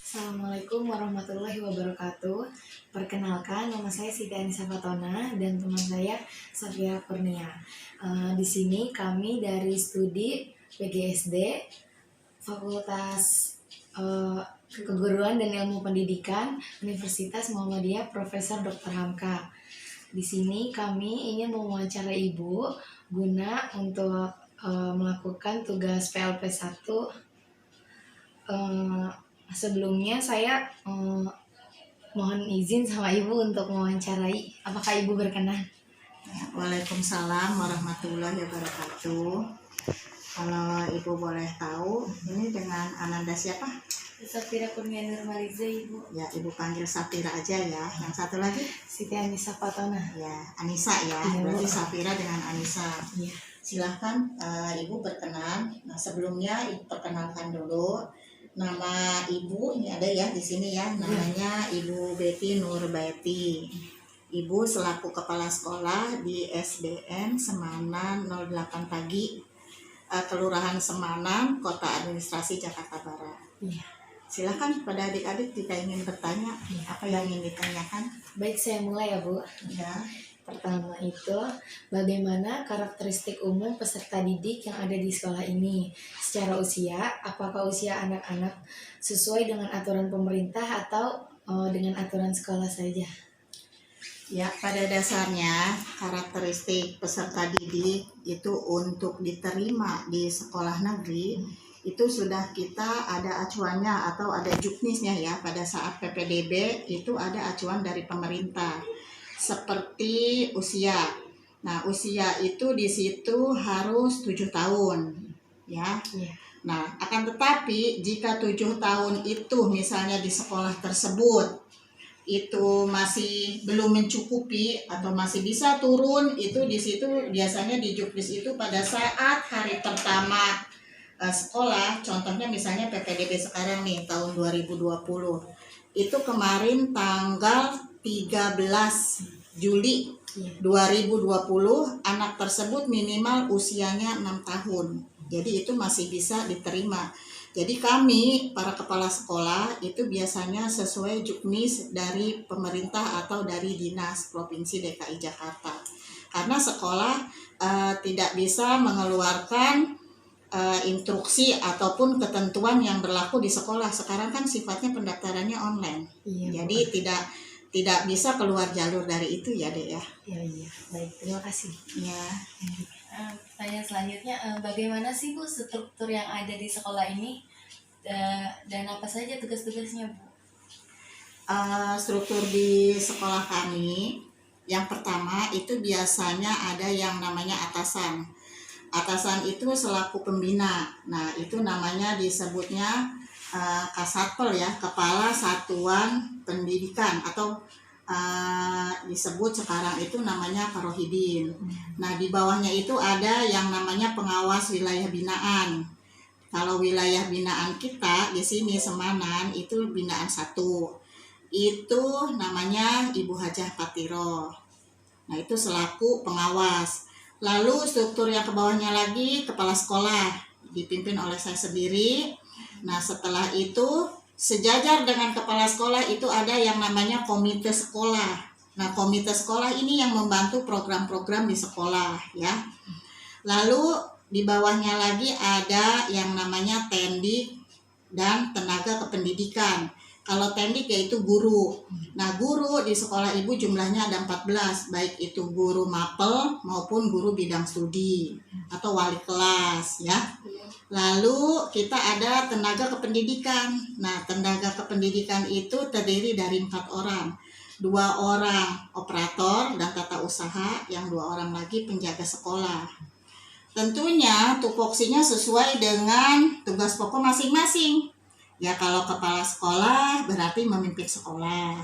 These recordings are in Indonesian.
Assalamualaikum warahmatullahi wabarakatuh. Perkenalkan, nama saya Siti Anissa Fatona dan teman saya Safira Kurnia. Di sini kami dari studi PGSD Fakultas Keguruan dan Ilmu Pendidikan Universitas Muhammadiyah Profesor Dr. Hamka. Di sini kami ingin mewawancarai Ibu guna untuk melakukan tugas PLP 1. Sebelumnya saya mohon izin sama Ibu untuk mewawancarai. Apakah Ibu berkenan? Waalaikumsalam warahmatullahi wabarakatuh. Kalau Ibu boleh tahu, ini dengan Ananda siapa? Safira Kurnia Nurmaliza, Ibu. Ya, Ibu panggil Safira aja ya. Yang satu lagi? Siti Anissa Fatona. Ya, Anissa ya. Iya, Berarti Bu. Safira dengan Anissa. Iya. Silahkan Ibu berkenan. Nah, sebelumnya Ibu perkenalkan dulu. Nama Ibu ini ada ya di sini ya. Namanya Ibu Betty Nurbaiti. Ibu selaku kepala sekolah di SDN Semanan 08 Pagi, Kelurahan Semanan, Kota Administrasi Jakarta Barat. Iya. Silakan pada adik-adik jika ingin bertanya, apa yang ingin ditanyakan? Baik, saya mulai ya, Bu. Ya, Pertama itu, bagaimana karakteristik umum peserta didik yang ada di sekolah ini? Secara usia, apakah usia anak-anak sesuai dengan aturan pemerintah atau dengan aturan sekolah saja? ya pada dasarnya karakteristik peserta didik itu untuk diterima di sekolah negeri itu sudah kita ada acuannya atau ada juknisnya ya. Pada saat PPDB itu ada acuan dari pemerintah seperti usia. Nah, usia itu di situ harus 7 tahun ya. Iya. Nah, akan tetapi jika 7 tahun itu misalnya di sekolah tersebut itu masih belum mencukupi atau masih bisa turun, itu di situ biasanya di juknis itu pada saat hari pertama sekolah, contohnya misalnya PPDB sekarang nih tahun 2020. Itu kemarin tanggal 13 Juli 2020 anak tersebut minimal usianya 6 tahun. Jadi itu masih bisa diterima. Jadi kami para kepala sekolah itu biasanya sesuai juknis dari pemerintah atau dari Dinas Provinsi DKI Jakarta. Karena sekolah tidak bisa mengeluarkan instruksi ataupun ketentuan yang berlaku di sekolah. Sekarang kan sifatnya pendaftarannya online. Iya, Jadi tidak bisa keluar jalur dari itu ya, Dek ya. Iya. Baik, terima kasih. Ya. Pertanyaan selanjutnya, bagaimana sih Bu struktur yang ada di sekolah ini dan apa saja tugas-tugasnya, Bu? Struktur di sekolah kami yang pertama itu biasanya ada yang namanya atasan. Atasan itu selaku pembina. Nah, itu namanya disebutnya Kasatpel ya, Kepala Satuan Pendidikan atau disebut sekarang itu namanya Karohidin. Nah, di bawahnya itu ada yang namanya pengawas wilayah binaan. Kalau wilayah binaan kita di sini Semanan itu binaan 1. Itu namanya Ibu Hajah Patiro. Nah, itu selaku pengawas. Lalu struktur yang ke bawahnya lagi kepala sekolah dipimpin oleh saya sendiri. Nah, setelah itu sejajar dengan kepala sekolah itu ada yang namanya komite sekolah. Nah, komite sekolah ini yang membantu program-program di sekolah ya. Lalu di bawahnya lagi ada yang namanya tendik dan tenaga kependidikan. Kalau tendik yaitu guru. Nah, guru di sekolah Ibu jumlahnya ada 14, baik itu guru mapel maupun guru bidang studi atau wali kelas ya. Lalu kita ada tenaga kependidikan. Nah, tenaga kependidikan itu terdiri dari 4 orang. 2 orang operator dan tata usaha, yang 2 orang lagi penjaga sekolah. Tentunya tupoksinya sesuai dengan tugas pokok masing-masing. Ya, kalau kepala sekolah berarti memimpin sekolah.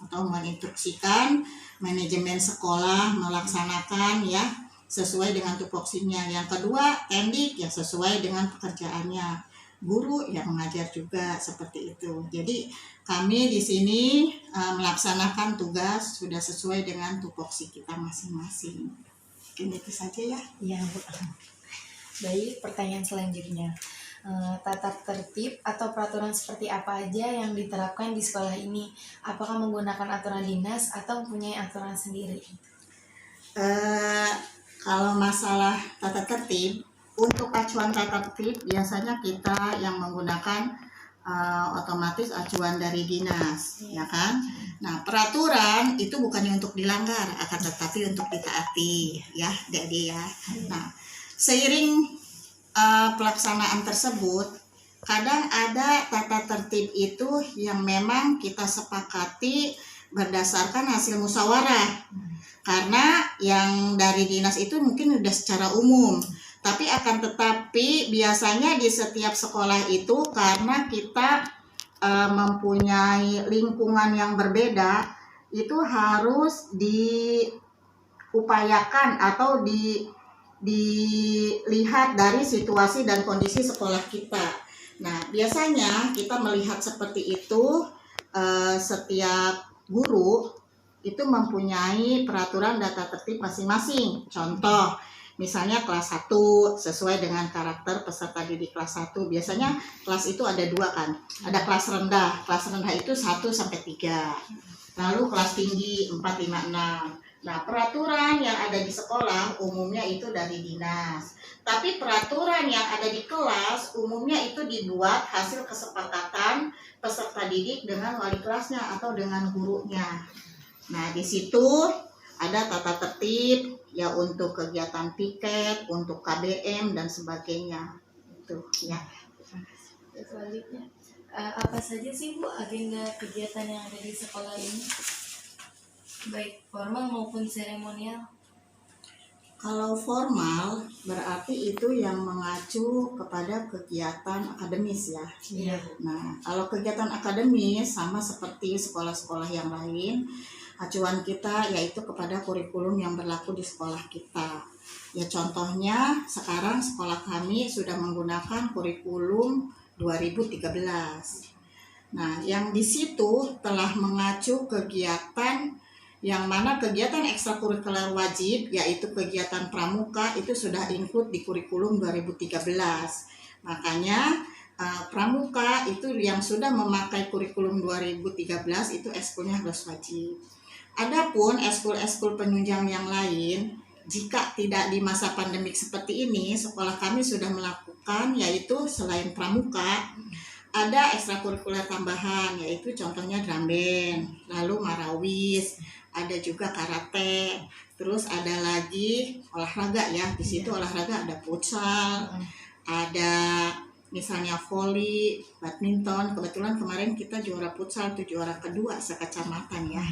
atau menginstruksikan manajemen sekolah melaksanakan ya sesuai dengan tupoksinya. Yang kedua, tendik yang sesuai dengan pekerjaannya. Guru yang mengajar juga seperti itu. Jadi kami di sini melaksanakan tugas sudah sesuai dengan tupoksi kita masing-masing. Mungkin itu saja ya. Iya, Bu. Baik, pertanyaan selanjutnya. Tata tertib atau peraturan seperti apa aja yang diterapkan di sekolah ini? Apakah menggunakan aturan dinas atau mempunyai aturan sendiri? Kalau masalah tata tertib, untuk acuan tata tertib biasanya kita yang menggunakan otomatis acuan dari dinas, ya kan? Nah, peraturan itu bukannya untuk dilanggar, akan tetapi untuk ditaati, ya, Dede ya. Nah, seiring pelaksanaan tersebut, kadang ada tata tertib itu yang memang kita sepakati berdasarkan hasil musyawarah. Karena yang dari dinas itu mungkin udah secara umum, tapi akan tetapi biasanya di setiap sekolah itu karena kita mempunyai lingkungan yang berbeda, itu harus diupayakan atau dilihat dari situasi dan kondisi sekolah kita. Nah, biasanya kita melihat seperti itu, setiap guru itu mempunyai peraturan tata tertib masing-masing. Contoh, misalnya kelas 1 sesuai dengan karakter peserta didik kelas 1. Biasanya kelas itu ada 2 kan. Ada kelas rendah. Kelas rendah itu 1 sampai 3. Lalu kelas tinggi 4, 5, 6. Nah, peraturan yang ada di sekolah umumnya itu dari dinas. Tapi peraturan yang ada di kelas umumnya itu dibuat hasil kesepakatan peserta didik dengan wali kelasnya atau dengan gurunya. Nah, di situ ada tata tertib ya untuk kegiatan piket, untuk KBM dan sebagainya. Itu ya. Selanjutnya, apa saja sih Bu agenda kegiatan yang ada di sekolah ini? Baik formal maupun seremonial. Kalau formal berarti itu yang mengacu kepada kegiatan akademis ya. Iya. Nah, kalau kegiatan akademis sama seperti sekolah-sekolah yang lain, acuan kita yaitu kepada kurikulum yang berlaku di sekolah kita. Ya contohnya sekarang sekolah kami sudah menggunakan kurikulum 2013. Nah, yang di situ telah mengacu kegiatan yang mana kegiatan ekstrakurikuler wajib yaitu kegiatan pramuka itu sudah include di kurikulum 2013. Makanya pramuka itu yang sudah memakai kurikulum 2013 itu ekskulnya harus wajib. Adapun ekskul-ekskul penunjang yang lain, jika tidak di masa pandemik seperti ini, sekolah kami sudah melakukan yaitu selain pramuka ada ekstrakurikuler tambahan yaitu contohnya drum band, lalu marawis, ada juga karate, terus ada lagi olahraga ya. Di situ olahraga ada futsal, ada misalnya voli, badminton. Kebetulan kemarin kita juara futsal itu juara kedua sekecamatan ya.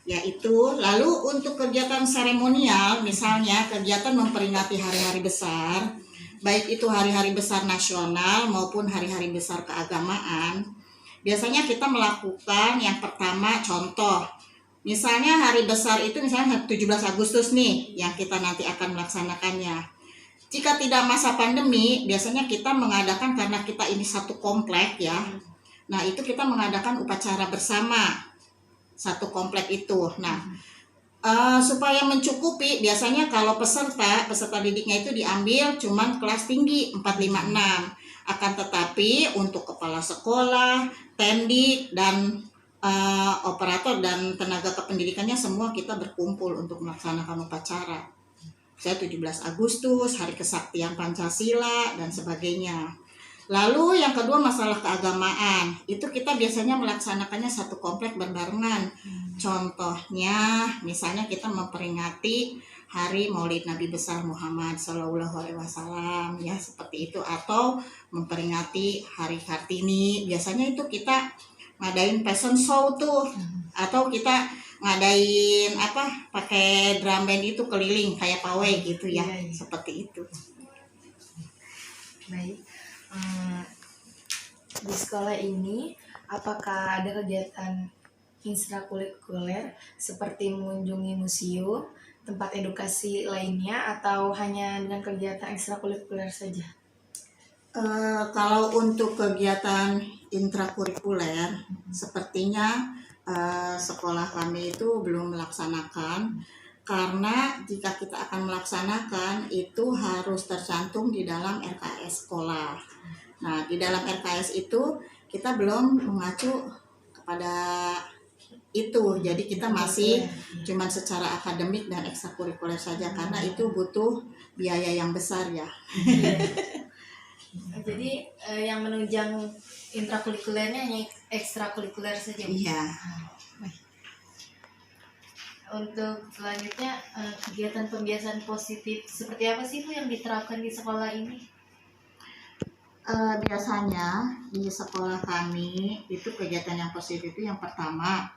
Yaitu lalu untuk kegiatan seremonial misalnya kegiatan memperingati hari-hari besar, baik itu hari-hari besar nasional maupun hari-hari besar keagamaan. Biasanya kita melakukan yang pertama contoh, misalnya hari besar itu misalnya 17 Agustus nih yang kita nanti akan melaksanakannya. Jika tidak masa pandemi, biasanya kita mengadakan karena kita ini satu komplek ya. Nah, itu kita mengadakan upacara bersama satu komplek itu. Nah, supaya mencukupi biasanya kalau peserta didiknya itu diambil cuman kelas tinggi 4, 5, 6. Akan tetapi untuk kepala sekolah, tendik dan operator dan tenaga kependidikannya semua kita berkumpul untuk melaksanakan upacara. Saya 17 Agustus, Hari Kesaktian Pancasila dan sebagainya. Lalu yang kedua masalah keagamaan, itu kita biasanya melaksanakannya satu komplek berbarengan. Contohnya misalnya kita memperingati Hari Maulid Nabi Besar Muhammad Sallallahu Alaihi Wasallam ya seperti itu, atau memperingati Hari Kartini. Biasanya itu kita ngadain fashion show tuh, atau kita ngadain pakai drum band itu keliling kayak pawai gitu ya. Iya. Seperti itu. Baik. Di sekolah ini apakah ada kegiatan ekstrakurikuler seperti mengunjungi museum, tempat edukasi lainnya, atau hanya dengan kegiatan ekstrakurikuler saja? Kalau untuk kegiatan intrakurikuler, sepertinya sekolah kami itu belum melaksanakan, karena jika kita akan melaksanakan itu harus tercantum di dalam RKS sekolah. Nah, di dalam RKS itu kita belum mengacu kepada itu, jadi kita masih cuman secara akademik dan ekstrakurikuler saja, karena itu butuh biaya yang besar ya. Jadi yang menunjang intrakurikulernya hanya ekstrakurikuler saja, Bu? Iya. Untuk selanjutnya, kegiatan pembiasaan positif seperti apa sih Bu yang diterapkan di sekolah ini? Biasanya di sekolah kami itu kegiatan yang positif itu yang pertama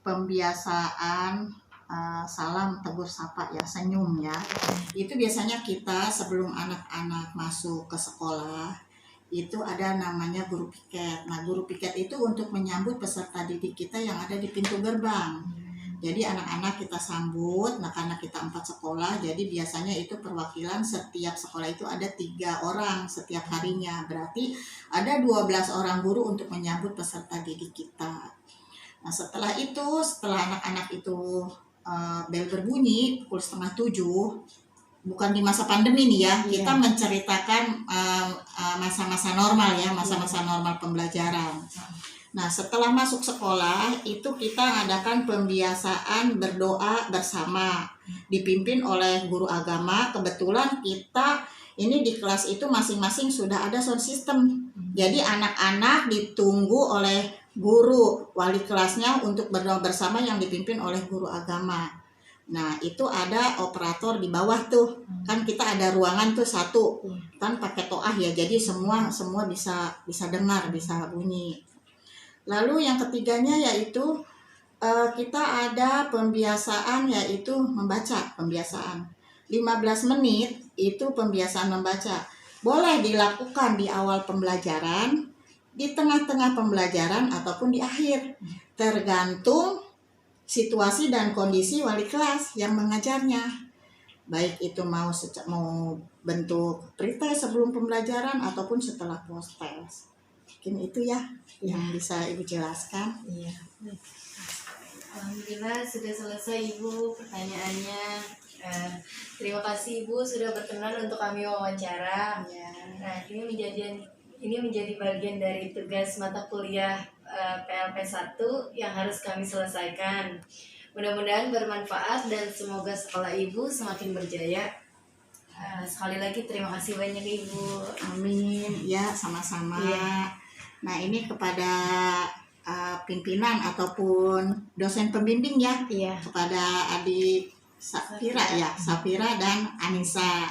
pembiasaan salam tegur sapa ya, senyum ya. Itu biasanya kita sebelum anak-anak masuk ke sekolah itu ada namanya guru piket. Nah, guru piket itu untuk menyambut peserta didik kita yang ada di pintu gerbang. Jadi anak-anak kita sambut, nah karena kita 4 sekolah, jadi biasanya itu perwakilan setiap sekolah itu ada 3 orang setiap harinya. Berarti ada 12 orang guru untuk menyambut peserta didik kita. Nah, setelah anak-anak itu bel berbunyi pukul 6:30, bukan di masa pandemi nih ya, kita menceritakan masa-masa normal ya, masa-masa normal pembelajaran. Nah, setelah masuk sekolah itu kita adakan pembiasaan berdoa bersama, dipimpin oleh guru agama. Kebetulan kita ini di kelas itu masing-masing sudah ada sound system. Jadi anak-anak ditunggu oleh guru wali kelasnya untuk berdoa bersama yang dipimpin oleh guru agama. Nah, itu ada operator di bawah tuh. Kan kita ada ruangan tuh satu. Kan pakai toah ya. Jadi semua bisa dengar, bisa bunyi. Lalu yang ketiganya yaitu kita ada pembiasaan yaitu membaca, pembiasaan 15 menit itu pembiasaan membaca. Boleh dilakukan di awal pembelajaran, di tengah-tengah pembelajaran, ataupun di akhir, tergantung situasi dan kondisi wali kelas yang mengajarnya. Baik itu mau bentuk pretest sebelum pembelajaran ataupun setelah post-test. Mungkin itu ya yang bisa Ibu jelaskan. Iya. Alhamdulillah sudah selesai Ibu pertanyaannya. Terima kasih Ibu sudah berkenan untuk kami wawancara. Ya. Nah, ini menjadi bagian dari tugas mata kuliah PLP 1 yang harus kami selesaikan. Mudah-mudahan bermanfaat dan semoga sekolah Ibu semakin berjaya. Sekali lagi terima kasih banyak Ibu. Amin. Ya, sama-sama. Ya. Nah, ini kepada pimpinan ataupun dosen pembimbing ya. Iya. Kepada adik Safira dan Anissa.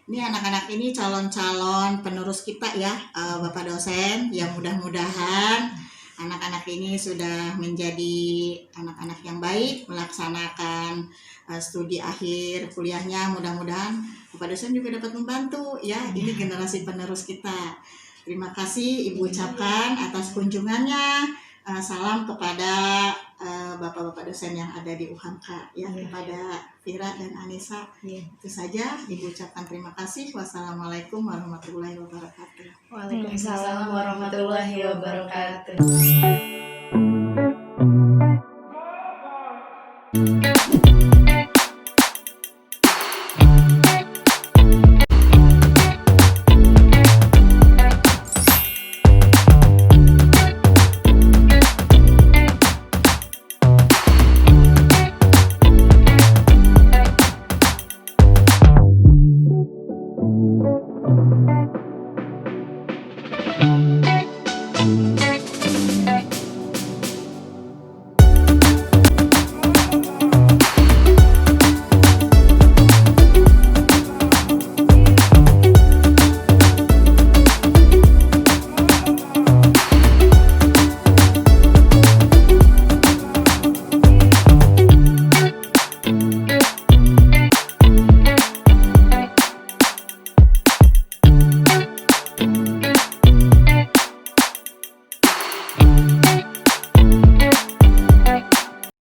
Ini anak-anak ini calon-calon penerus kita ya, Bapak dosen. Ya, mudah-mudahan anak-anak ini sudah menjadi anak-anak yang baik, melaksanakan studi akhir kuliahnya. Mudah-mudahan Bapak dosen juga dapat membantu ya. Ini generasi penerus kita. Terima kasih Ibu ucapkan atas kunjungannya. Salam kepada Bapak-Bapak dosen yang ada di UHAMKA ya, kepada Fira dan Anissa. Itu saja Ibu ucapkan terima kasih. Wassalamualaikum warahmatullahi wabarakatuh. Waalaikumsalam warahmatullahi wabarakatuh.